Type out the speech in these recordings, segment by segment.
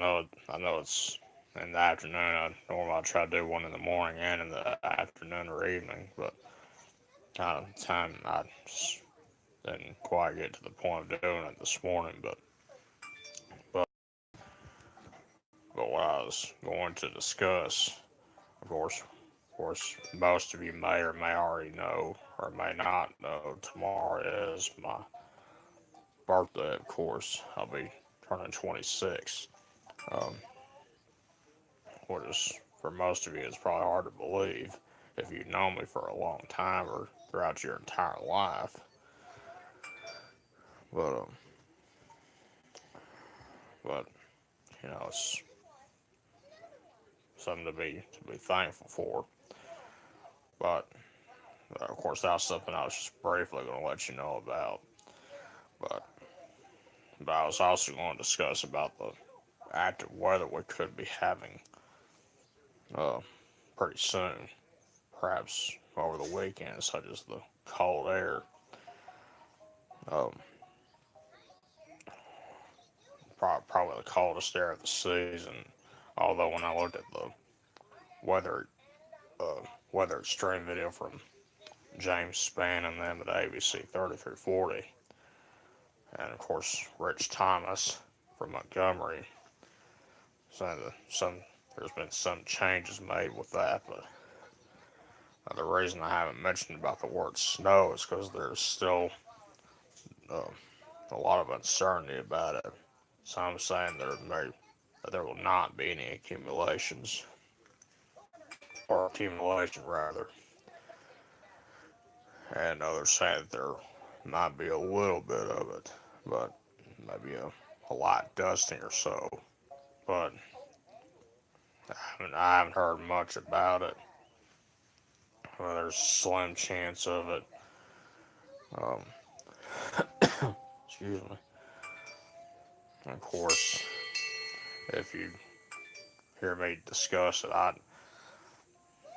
I know it's in the afternoon. Normally I try to do one in the morning and in the afternoon or evening, but time I just didn't quite get to the point of doing it this morning. But but what I was going to discuss, of course, most of you may or may already know or may not know tomorrow is my birthday. Of course, I'll be turning 26. Um, what is for most of you is probably hard to believe if you've known me for a long time or throughout your entire life. But but it's something to be thankful for. But of course, that's something I was just briefly going to let you know about. But but I was also going to discuss about the active weather we could be having uh, pretty soon, perhaps over the weekend, such as the cold air. Um, probably the coldest air of the season. Although when I looked at the weather uh, weather extreme video from James Spann and them at ABC 3340, and of course Rich Thomas from Montgomery, saying that there's been some changes made with that, but the reason I haven't mentioned about the word snow is because there's still uh, a lot of uncertainty about it. So I'm saying that there will not be any accumulations, or accumulation rather, and others say that there might be a little bit of it, but maybe a light dusting or so. But I haven't heard much about it. Well, there's a slim chance of it. Um, excuse me. Of course, if you hear me discuss it, I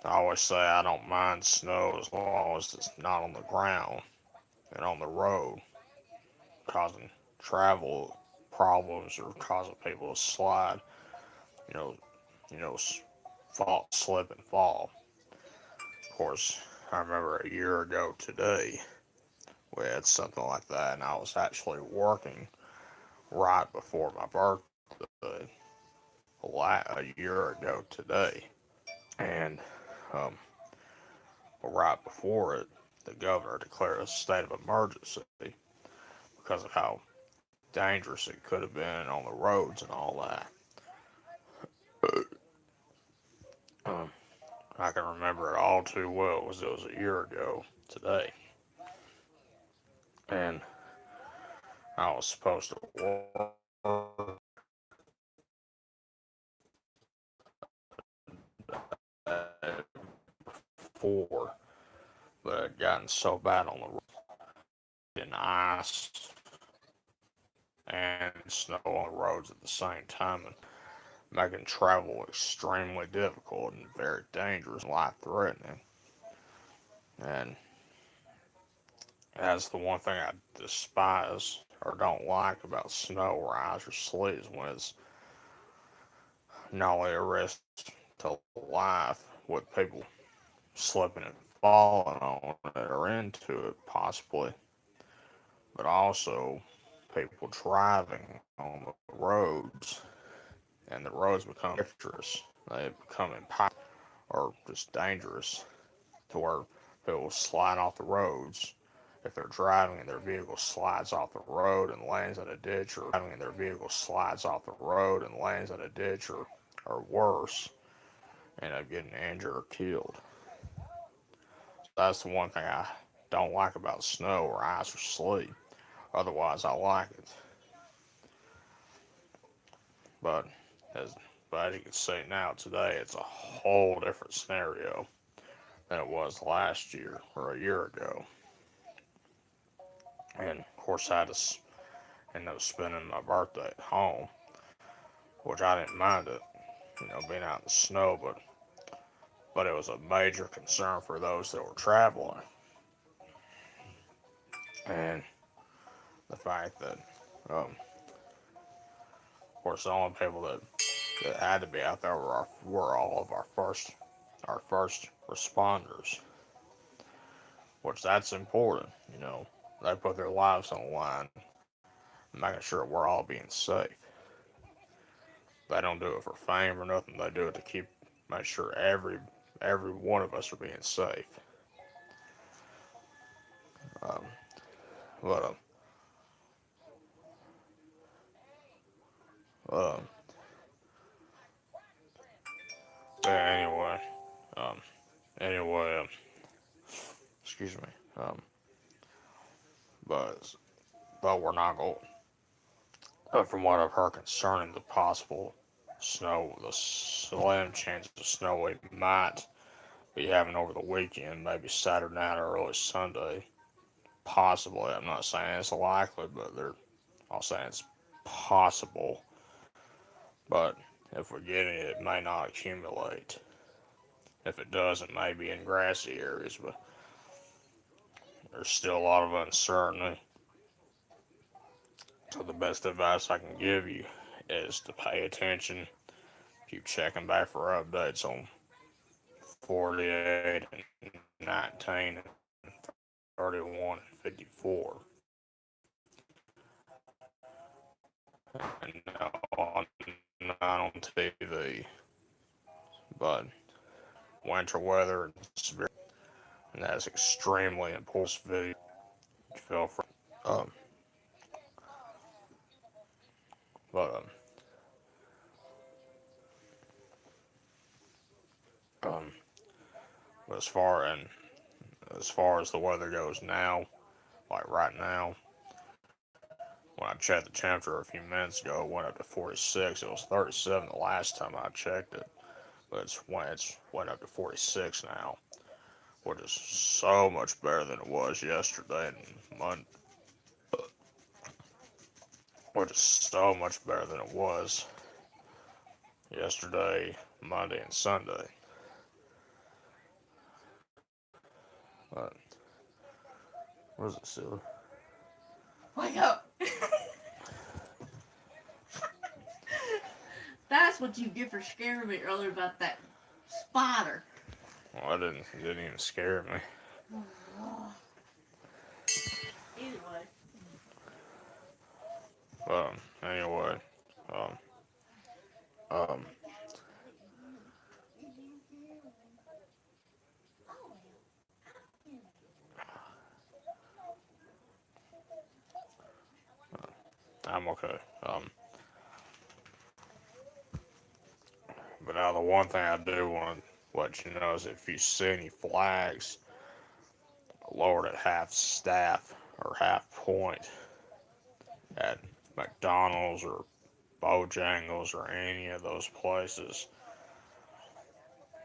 always say I don't mind snow as long as it's not on the ground and on the road, causing travel problems or causing people to slide. You know, you know, fall, slip and fall. Of course, I remember a year ago today we had something like that, and I was actually working right before my birthday, a year ago today, and um, right before it, the governor declared a state of emergency because of how dangerous it could have been on the roads and all that. Um, I can remember it all too well because it was a year ago today, and I was supposed to work before, but it had gotten so bad on the road, and ice and snow on the roads at the same time, and making travel extremely difficult and very dangerous and life threatening. And that's the one thing I despise or don't like about snow or ice or sleet is when it's not only a risk to life with people slipping and falling on it or into it possibly, but also people driving on the roads, and the roads become treacherous. They become impossible or just dangerous to where people slide off the roads if they're driving and their vehicle slides off the road and lands in a ditch, or driving and their vehicle slides off the road and lands in a ditch, or worse, end up getting injured or killed. So that's the one thing I don't like about snow or ice or sleet. Otherwise, I like it. But as but as you can see now today, it's a whole different scenario than it was last year or a year ago. And of course, I had to end up spending my birthday at home, which I didn't mind it, being out in the snow, but it was a major concern for those that were traveling, and the fact that um, Of course, the only people that had to be out there were all of our first responders, which that's important. You know, they put their lives on the line, making sure we're all being safe. They don't do it for fame or nothing. They do it to make sure every one of us are being safe. Um, but um, anyway, um, anyway, excuse me. Um, but we're not going. But from what I've heard concerning the possible snow, the slim chance of snow we might be having over the weekend, maybe Saturday night or early Sunday, possibly. I'm not saying it's likely, but I'll say it's possible. But if we get it, it may not accumulate. If it does, it may be in grassy areas, but there's still a lot of uncertainty. So the best advice I can give you is to pay attention, keep checking back for updates on 48 and 19 and 31 and 54. And not on TV, but winter weather and severe, and that's extremely important video. Feel free. Um, but um, but as far as the weather goes now, like right now, when I checked the temperature a few minutes ago, it went up to 46. It was 37 the last time I checked it, but it's went up to 46 now, which is so much better than it was yesterday and Monday. Which is so much better than it was yesterday, Monday, and Sunday. But what is it, silly? Wake up! That's what you get for scaring me earlier about that spider. Well, it didn't even scare me. Anyway. Anyway, um, um, I'm okay. But now the one thing I do want to let you know is if you see any flags lowered at half staff or half point at McDonald's or Bojangles or any of those places,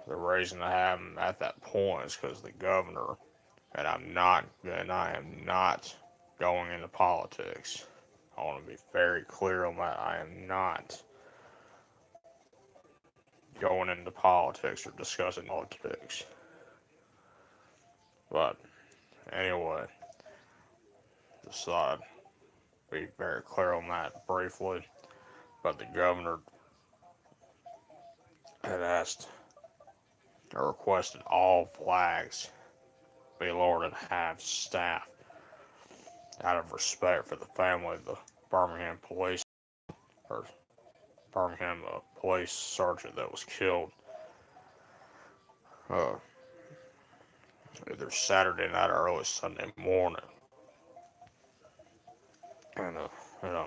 the reason I have them at that point is because the governor, and I am not going into politics. I want to be very clear on that. I am not going into politics or discussing politics. But anyway, just thought I'd be very clear on that briefly. But the governor had asked or requested all flags be lowered at half staff out of respect for the family of the Birmingham police or Birmingham police sergeant that was killed uh, either Saturday night or early Sunday morning, and a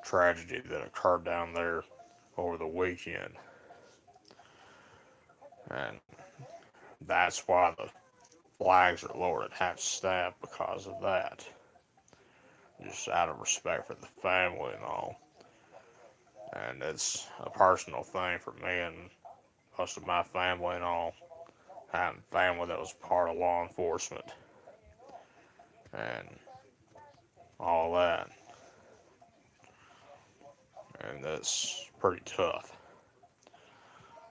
tragedy that occurred down there over the weekend, and that's why the flags are lowered at half staff because of that, just out of respect for the family and all. And it's a personal thing for me and most of my family and all. Having family that was part of law enforcement and all that. And that's pretty tough.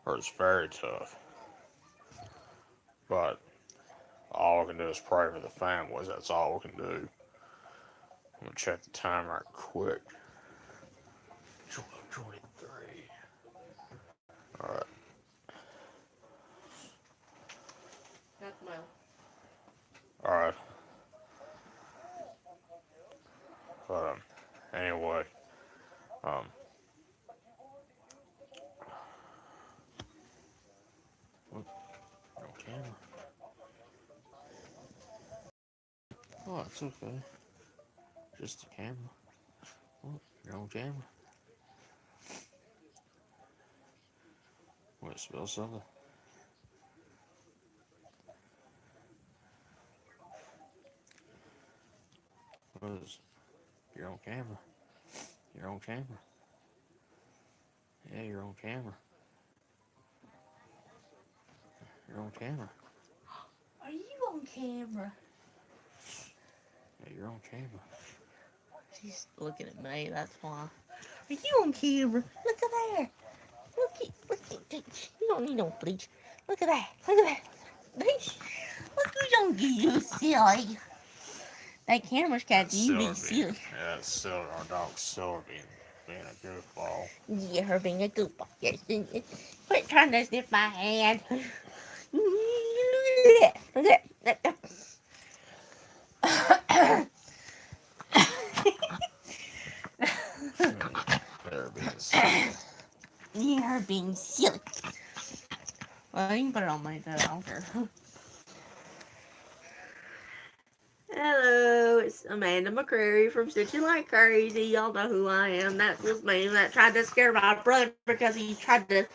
Or it's very tough. But all we can do is pray for the families. That's all we can do. I'm gonna check the time right quick. 23. Alright. Got the mail. Alright. But, anyway. No camera. Oh, it's okay. Just the camera. Oh, no camera. Wait, spell something. What is? You're on camera. You're on camera. Yeah, you're on camera. You're on camera. Are you on camera? Yeah, you're on camera. She's looking at me, that's why. Are you on camera? Look at there. Look at, you don't need no bleach. Look at that. Look at that. Bleach. Look who's on you, silly. That camera's got you being silly. Yeah, it's Silver. Our dog's Silver being a goofball. Yeah, her being a goofball. Yes. Quit trying to sniff my hand. Look at that. They're being silly. Yeah, her being silly. Well, you can put it on my bed. I don't care. Hello, it's Amanda McCrary from Stitching Like Crazy. Y'all know who I am. That was me that tried to scare my brother because he tried to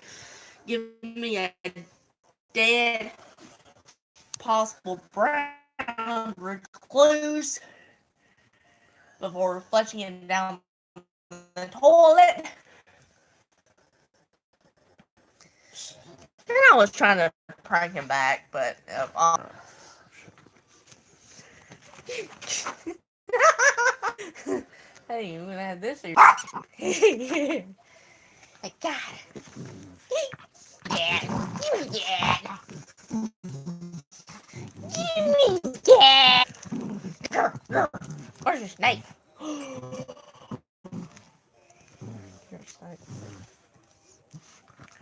give me a dead possible brown recluse before flushing it down the toilet. And I was trying to prank him back, but hey, I'm gonna have this here. I got it. Yeah, give me that. Give me that. Where's your snake? Your snake.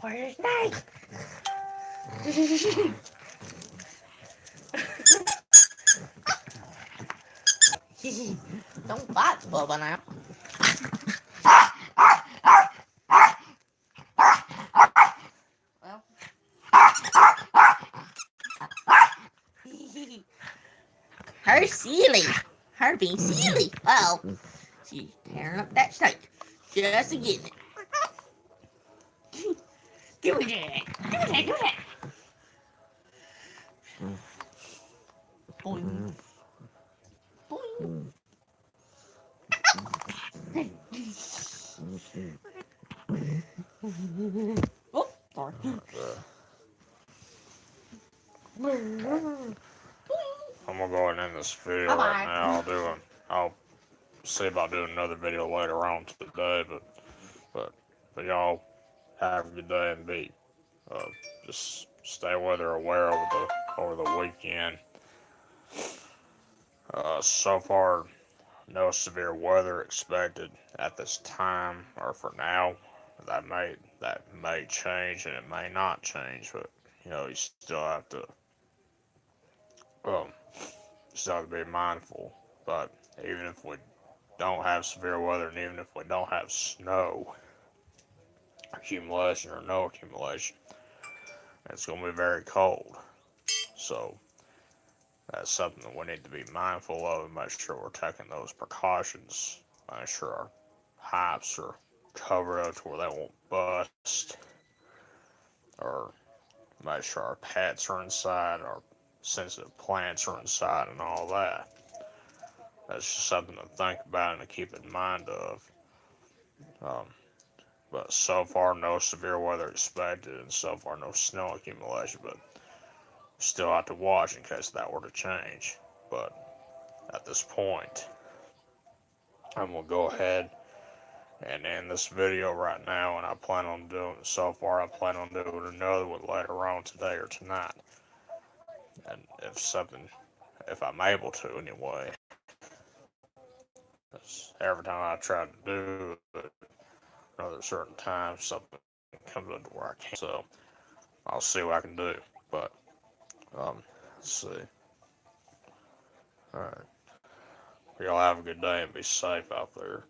Where's your snake? Don't fight, Bubba, now. Well. Her silly. Her being silly. Well, she's tearing up that steak. Just to get it. Give me that. Give me that. Give me that. Boing. Boing. Oh, sorry. I'm gonna go ahead and end this video right now. I'll see about doing another video later on today, but y'all have a good day and be just stay weather aware over the weekend. So far, no severe weather expected at this time or for now. That may change and it may not change, but you still have to be mindful. But even if we don't have severe weather and even if we don't have snow accumulation or no accumulation, it's going to be very cold. So that's something that we need to be mindful of and make sure we're taking those precautions. Make sure our pipes are covered up to where they won't bust. Or make sure our pets are inside, our sensitive plants are inside, and all that. That's just something to think about and to keep in mind of. But so far, no severe weather expected, and so far, no snow accumulation. But still have to watch in case that were to change. But at this point, I'm gonna go ahead and end this video right now, and I plan on doing another one later on today or tonight. And if I'm able to anyway, because every time I try to do it, another certain time, something comes up to where I can't. So I'll see what I can do. But let's see. All right. Y'all have a good day and be safe out there.